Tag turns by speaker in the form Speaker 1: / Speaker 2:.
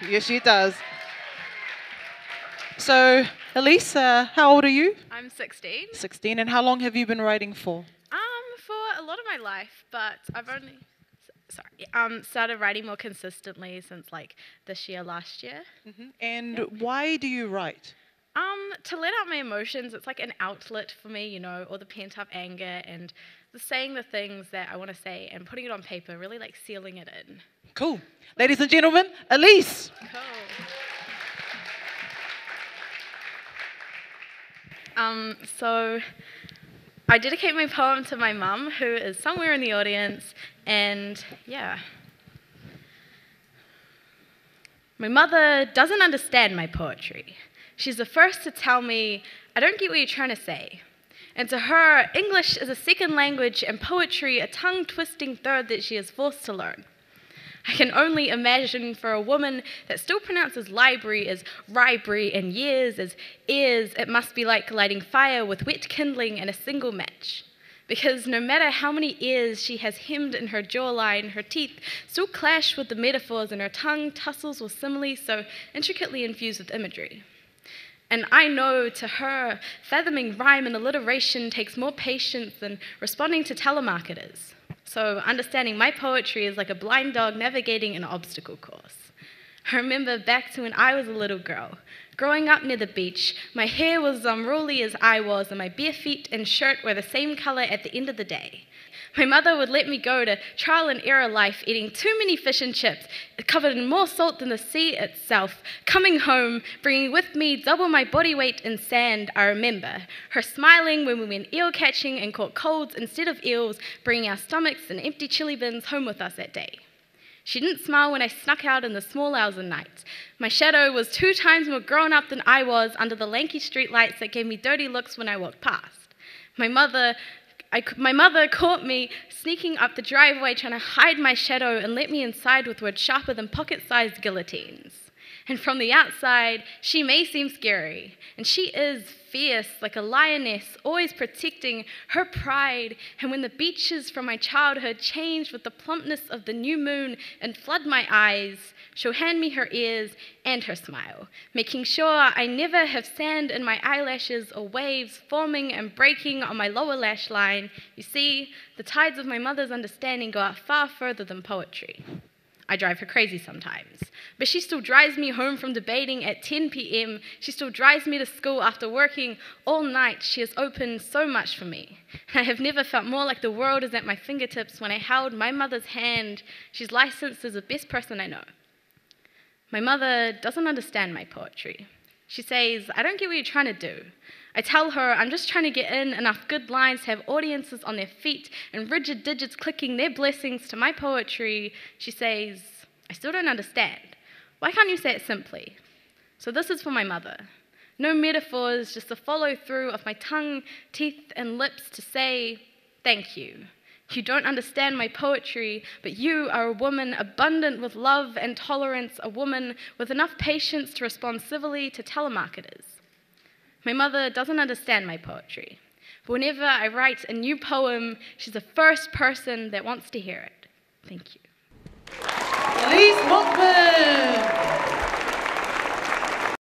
Speaker 1: Yes, she does. So, Elise, how old are you?
Speaker 2: I'm 16.
Speaker 1: 16. And how long have you been writing for?
Speaker 2: For a lot of my life, but I've only started writing more consistently since like this year, last year.
Speaker 1: And why do you write?
Speaker 2: To let out my emotions, it's like an outlet for me, you know, all the pent up anger and saying the things that I want to say and putting it on paper, really like sealing it in.
Speaker 1: Cool. Ladies and gentlemen, Elise.
Speaker 2: Cool. So I dedicate my poem to my mum, who is somewhere in the audience, and yeah. My mother doesn't understand my poetry. She's the first to tell me, I don't get what you're trying to say. And to her, English is a second language and poetry a tongue-twisting third that she is forced to learn. I can only imagine for a woman that still pronounces library as ribrary and years as ears, it must be like lighting fire with wet kindling and a single match. Because no matter how many ears she has hemmed in her jawline, her teeth still clash with the metaphors and her tongue tussles with similes so intricately infused with imagery. And I know to her, fathoming rhyme and alliteration takes more patience than responding to telemarketers. So understanding my poetry is like a blind dog navigating an obstacle course. I remember back to when I was a little girl. Growing up near the beach, my hair was as unruly as I was, and my bare feet and shirt were the same color at the end of the day. My mother would let me go to trial and error life, eating too many fish and chips, covered in more salt than the sea itself. Coming home, bringing with me double my body weight in sand, I remember. Her smiling when we went eel catching and caught colds instead of eels, bringing our stomachs and empty chili bins home with us that day. She didn't smile when I snuck out in the small hours of night. My shadow was 2 times more grown up than I was under the lanky streetlights that gave me dirty looks when I walked past. My mother caught me sneaking up the driveway trying to hide my shadow and let me inside with words sharper than pocket-sized guillotines. And from the outside, she may seem scary, and she is fierce like a lioness, always protecting her pride. And when the beaches from my childhood change with the plumpness of the new moon and flood my eyes, she'll hand me her ears and her smile, making sure I never have sand in my eyelashes or waves forming and breaking on my lower lash line. You see, the tides of my mother's understanding go out far further than poetry. I drive her crazy sometimes, but she still drives me home from debating at 10 p.m. She still drives me to school after working all night. She has opened so much for me. I have never felt more like the world is at my fingertips when I held my mother's hand. She's licensed as the best person I know. My mother doesn't understand my poetry. She says, I don't get what you're trying to do. I tell her I'm just trying to get in enough good lines to have audiences on their feet and rigid digits clicking their blessings to my poetry. She says, I still don't understand. Why can't you say it simply? So this is for my mother. No metaphors, just the follow-through of my tongue, teeth, and lips to say, thank you. You don't understand my poetry, but you are a woman abundant with love and tolerance, a woman with enough patience to respond civilly to telemarketers. My mother doesn't understand my poetry, but whenever I write a new poem, she's the first person that wants to hear it. Thank you.
Speaker 1: Elise Monkman.